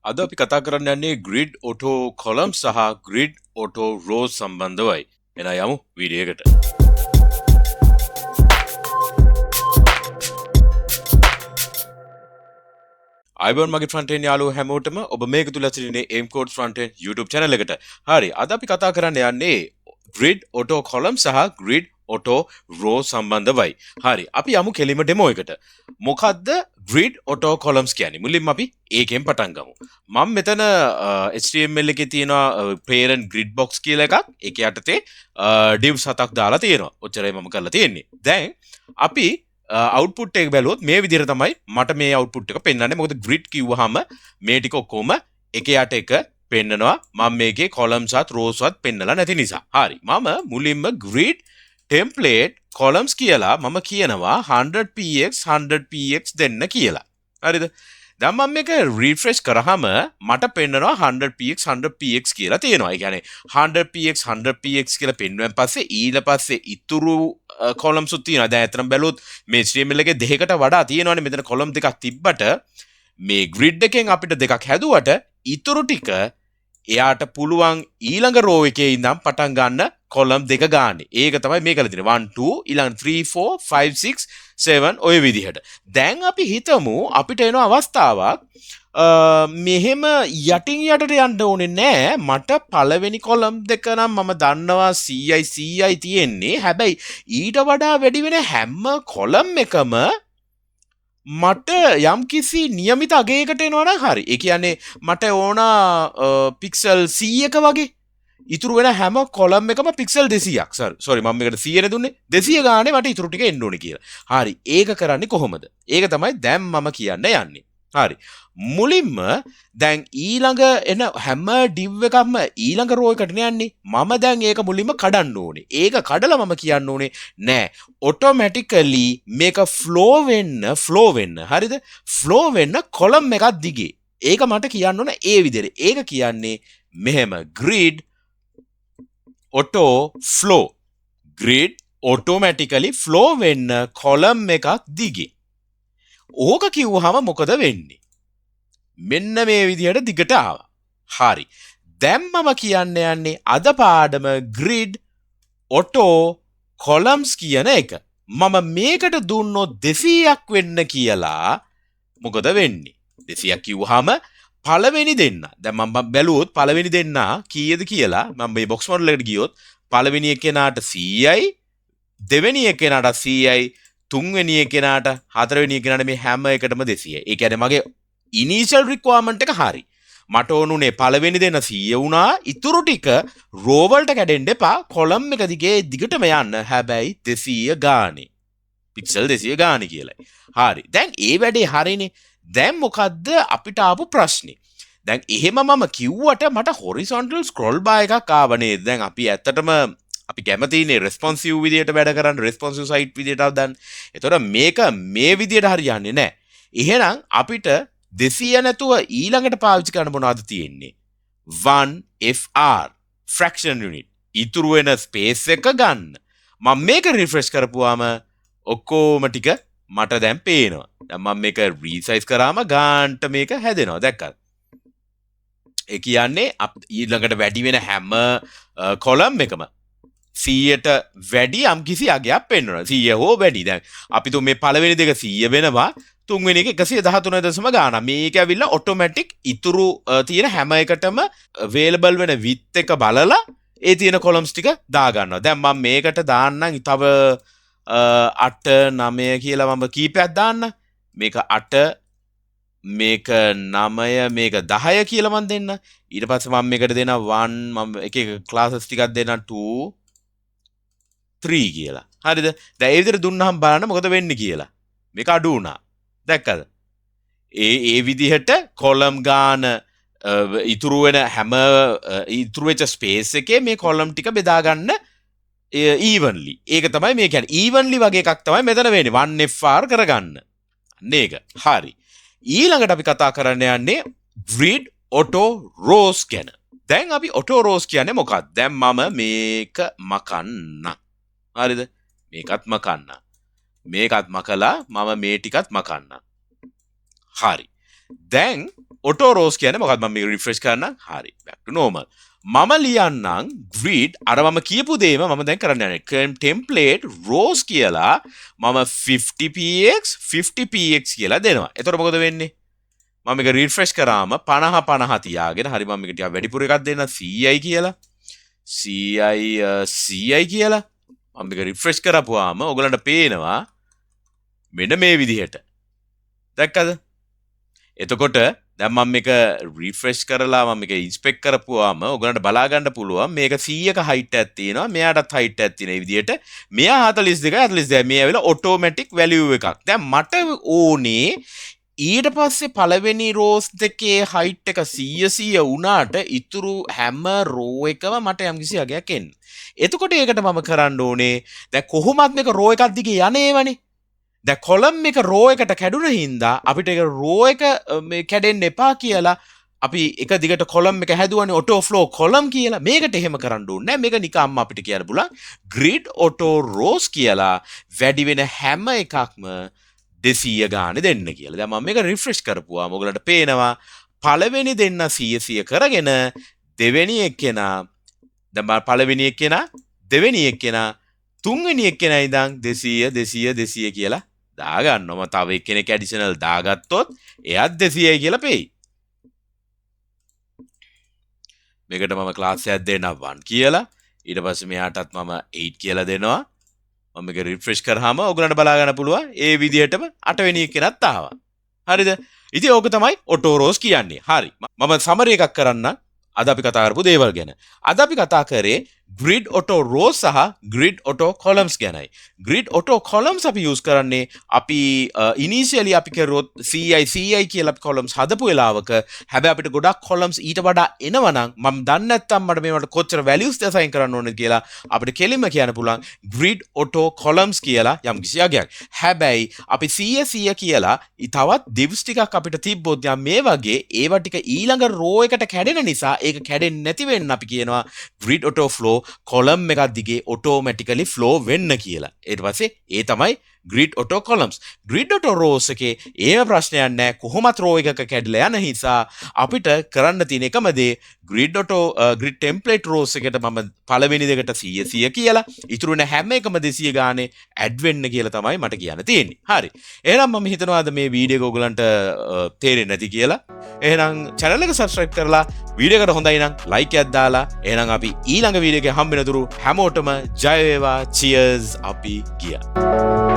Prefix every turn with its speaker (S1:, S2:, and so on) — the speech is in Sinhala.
S1: අද අපි කතා කරන්න යන්නේ grid auto column සහ grid auto rows සම්බන්ධවයි. එන යමු වීඩියෝ එකට. අයිබෝන් මගේ ෆ්‍රන්ට්-එන්ඩ් යාළුවෝ හැමෝටම ඔබ මේක තුල සිටින්නේ MCodes Frontend YouTube channel එකට. හරි. අද අපි කතා කරන්න යන්නේ grid auto column සහ grid auto row සම්බන්ධවයි. හරි. අපි යමු කෙලිම ඩෙමෝ එකට. මොකද්ද grid auto columns කියන්නේ? මුලින්ම අපි ඒකෙන් පටන් ගමු. මම මෙතන HTML එකේ තියෙනවා parent grid box කියලා එකක්. ඒක යටතේ divs 7ක් දාලා තියෙනවා. ඔච්චරයි මම කරලා තියෙන්නේ. දැන් අපි output එක බැලුවොත් මේ විදිහට තමයි මට මේ output එක පෙන්වන්නේ. මොකද grid කිව්වහම මේ ටික ඔක්කොම එක යට එක පෙන්නනවා. මම මේකේ columns වත් rows වත් පෙන්නලා නැති නිසා. හරි. මම මුලින්ම grid template columns කියලා මම කියනවා 100px 100px දෙන්න කියලා. හරිද? දැන් මම මේක refresh කරාම මට පෙන්නනවා 100px 100px කියලා තියෙනවා. ඒ කියන්නේ 100px 100px කියලා පෙන්නුවෙන් පස්සේ ඊට පස්සේ ඉතුරු columns උත් තියෙනවා. දැන් අතරම බැලුවොත් මේ HTML එකේ දෙකකට වඩා තියෙනවානේ. මෙතන column දෙකක් තිබ්බට මේ grid එකෙන් අපිට දෙකක් හැදුවට ඉතුරු ටික එයාට පුළුවන් ඊළඟ row එකේ ඉඳන් පටන් ගන්න column දෙක ගන්න. ඒක තමයි මේ කරලා තියෙන්නේ. 1 2 ඊළඟ 3 4 5 6 7 ඔය විදිහට. දැන් අපි හිතමු අපිට එන අවස්ථාවක් මෙහෙම යටින් යටට යන්න ඕනේ නෑ. මට පළවෙනි column දෙක නම් මම දන්නවා CI තියෙන්නේ. හැබැයි ඊට වඩා වැඩි වෙන හැම column එකම මට යම් කිසි නියමිත අගයකට එනවා නම් හරි. ඒ කියන්නේ මට ඕන පික්සල් 100ක වගේ ඉතුරු වෙන හැම කොලම් එකම පික්සල් 200ක්. සෝරි මම මේකට 100 නේ දුන්නේ. 200 ගානේ මට ඉතුරු ටික එන්න ඕනේ කියලා. හරි. ඒක කරන්නේ කොහොමද? ඒක තමයි දැන් මම කියන්න යන්නේ. හරි. මුලින්ම දැන් ඊළඟ එන හැම div එකක්ම ඊළඟ row එකට යන්නේ. මම දැන් ඒක මුලින්ම කඩන්න ඕනේ. ඒක කඩලා මම කියන්න ඕනේ නෑ. automatically මේක flow වෙන්න. හරිද? flow වෙන්න column එකක් දිගේ. ඒක මට කියන්න ඕන ඒ විදිහට. ඒක කියන්නේ මෙහෙම grid auto flow. grid automatically flow වෙන්න column එකක් දිගේ. ඕක කිව්වහම මොකද වෙන්නේ? මෙන්න මේ විදිහට දිගට ආවා. හරි. දැන් මම කියන්න යන්නේ අද පාඩම grid auto columns කියන එක. මම මේකට දුන්නොත් 200ක් වෙන්න කියලා මොකද වෙන්නේ? 200ක් කිව්වහම පළවෙනි දෙන්න. දැන් මම බැලුවොත් පළවෙනි දෙන්න කීයද කියලා මම මේ box model එකට ගියොත් පළවෙනි එකේනාට 100යි, දෙවෙනි එකේනාට 100යි, තුන්වෙනි එකේනාට හතරවෙනි එකේනාට මේ හැම එකටම 200යි. ඒ කියන්නේ මගේ initial requirement එක හරි. මට ඕනුනේ පළවෙනි දෙන 100 වුණා. ඉතුරු ටික row වලට කැඩෙන්න එපා. column එක දිගේ දිගටම යන්න. හැබැයි 200 ගානේ. pixel 200 ගානේ කියලායි. හරි. දැන් ඒ වැඩේ හරිනේ. දැන් මොකද්ද අපිට ආපු ප්‍රශ්නේ? දැන් එහෙම මම කිව්වට මට horizontal scroll bar එකක් ආව නේද? දැන් අපි ඇත්තටම අපි කැමතිනේ responsive විදියට වැඩ කරන්න, responsive site විදියට දාන්න. ඒතකොට මේක මේ විදියට හරියන්නේ නැහැ. එහෙනම් අපිට 200 නැතුව ඊළඟට පාවිච්චි කරන්න මොනවද තියෙන්නේ? 1fr fraction unit. ඉතුරු වෙන space එක ගන්න. මම මේක refresh කරපුවාම ඔක්කොම ටික මට දැන් පේනවා. දැන් මම මේක resize කරාම ගාන්ට මේක හැදෙනවා. දැක්කද? ඒ කියන්නේ ඊළඟට වැඩි වෙන හැම column එකම 100ට වැඩි යම් කිසි අගයක් පෙන්වනවා. 100 හෝ වැඩි. දැන් අපි තුන් මේ පළවෙනි දෙක 100 වෙනවා. තුන්වෙනි එක 113 ගාන. මේක ඇවිල්ලා ඔටෝමැටික් ඉතුරු තියෙන හැම එකටම available වෙන width එක බලලා ඒ තියෙන columns ටික දා ගන්නවා. දැන් මම මේකට දාන්නම් තව 8 9 කියලා මම කීපයක් දාන්න. මේක 8 මේක 9 මේක 10 කියලා මම දෙන්න. ඊට පස්සේ මම මේකට දෙන 1 මම එක එක classes ටිකක් දෙන්න 2 3 කියලා. හරිද? දැන් ඒ විදිහට දුන්නාම බලන්න මොකද වෙන්නේ කියලා. මේක අඩු වුණා. දැක්කද? ඒ විදිහට column ගාන ඉතුරු වෙන හැම ඉතුරු වෙච්ච space එකේ මේ column ටික බෙදා ගන්න evenly. ඒක තමයි මේ කියන්නේ. evenly වගේ එකක් තමයි මෙතන වෙන්නේ. 1fr කරගන්න. මේක. හරි. ඊළඟට අපි කතා කරන්න යන්නේ grid auto rows ගැන. දැන් අපි auto rows කියන්නේ මොකක්ද? දැන් මම මේක මකන්න. හරිද? මේකත් මකන්න. මේකත් මකලා මම මේ ටිකත් මකන්න. හරි. දැන් auto rows කියන්නේ මොකක්ද මම මේක රිෆ්‍රෙෂ් කරන්නම් හරි back to normal මම ලියන්නම් grid අර මම කියපු දේම මම දැන් කරන්න යන්නේ template rows කියලා මම 50px 50px කියලා දෙනවා එතකොට මොකද වෙන්නේ මම මේක රිෆ්‍රෙෂ් කරාම 50 50 තියාගෙන හරි මම මේක ටිකක් වැඩිපුර එකක් දෙන්න ci කියලා ci කියලා මම මේක රිෆ්‍රෙෂ් කරපුවාම ඔයගලන්ට පේනවා මෙන්න මේ විදිහට දැක්කද එතකොට දැන් මම මේක රිෆ්‍රෙෂ් කරලා මම මේක ඉන්ස්පෙක්ට් කරපුවාම ඔයගලන්ට බලා ගන්න පුළුවන් මේක 100ක height එකක් තියෙනවා මෙයාටත් height එකක් තියෙන විදිහට මෙයා 42යි 42යි මේ ඇවිල්ලා ඔටෝමැටික් වැලියු එකක් දැන් මට ඕනේ ඊට පස්සේ පළවෙනි rows දෙකේ height එක 100 වුණාට ඉතුරු හැම row එකම මට යම්කිසි අගයක් එන්න එතකොට ඒකට මම කරන්න ඕනේ දැන් කොහොමත් මේක row එකක් දිගේ යන්නේවනේ දැන් කොලම් එක row එකට කැඩුන හින්දා අපිට ඒක row එක මේ කැඩෙන්න එපා කියලා අපි එක දිගට කොලම් එක හැදුවනේ auto flow කොලම් කියලා මේකට එහෙම කරන්න ඕනේ නැහැ මේක නිකම්ම අපිට කියන්න පුළුවන් grid auto rows කියලා වැඩි වෙන හැම එකක්ම 200 ගානේ දෙන්න කියලා. දැන් මම මේක රිෆ්‍රෙෂ් කරපුවාම ඔයගලන්ට පේනවා පළවෙනි දෙන්න 100 කරගෙන දෙවෙනි එක්කෙනා දැන් පළවෙනි එක්කෙනා දෙවෙනි එක්කෙනා තුන්වෙනි එක්කෙනා ඉඳන් 200 කියලා දාගන්නවා. තව එක්කෙනෙක් ඇඩිෂනල් දාගත්තොත් එයාත් 200යි කියලා පෙයි. මේකට මම ක්ලාස් එකක් දෙන්නම් 1 කියලා. ඊට පස්සේ මෙයාටත් මම 8 කියලා දෙනවා. මම මේක රිෆ්‍රෙෂ් කරාම ඔයගලන්ට බලා ගන්න පුළුවන් ඒ විදිහටම 8 වෙනි එක්කෙනත් ආවා. හරිද? ඉතින් ඕක තමයි auto rows කියන්නේ. හරි. මම සමරි එකක් කරන්න අද අපි කතා කරපු දේවල් ගැන. අද අපි කතා කරේ grid auto rows සහ grid auto columns ගැනයි. grid auto columns අපි use කරන්නේ අපි initially අපි කරොත් ci කියලා අපි columns හදපු වෙලාවක හැබැයි අපිට ගොඩක් columns ඊට වඩා එනවනම් මම දන්නේ නැත්නම් මට මේවට කොච්චර values assign කරන්න ඕනද කියලා අපිට කෙලින්ම කියන්න පුළුවන් grid auto columns කියලා යම් කිසි අගයක්. හැබැයි අපි ci කියලා තවත් divs ටිකක් අපිට තිබ්බොත් යම් මේ වගේ ඒවා ටික ඊළඟ row එකට කැඩෙන නිසා ඒක කැඩෙන්නේ නැති වෙන්න අපි කියනවා grid auto flow column එකක් දිගේ automatically flow වෙන්න කියලා. ඊට පස්සේ ඒ තමයි grid auto columns. grid auto rows එකේ ඒම ප්‍රශ්නයක් නැහැ. කොහොමත් row එකක කැඩලා යන නිසා අපිට කරන්න තියෙන එකම දේ grid template rows එකට මම පළවෙනි දෙකට 100 කියලා ඉතුරු වෙන හැම එකම 200 ගානේ add වෙන්න කියලා තමයි මට කියන්න තියෙන්නේ. හරි. එහෙනම් මම හිතනවා අද මේ වීඩියෝ එක ඔයගලන්ට තේරෙන්නේ නැති කියලා. එහෙනම් channel එක subscribe කරලා වීඩියෝ එකට හොඳයි නම් like එකක් දාලා එහෙනම් අපි ඊළඟ වීඩියෝ එකේ හම්බ වෙනතුරු හැමෝටම ජය වේවා. cheers අපි ගියා.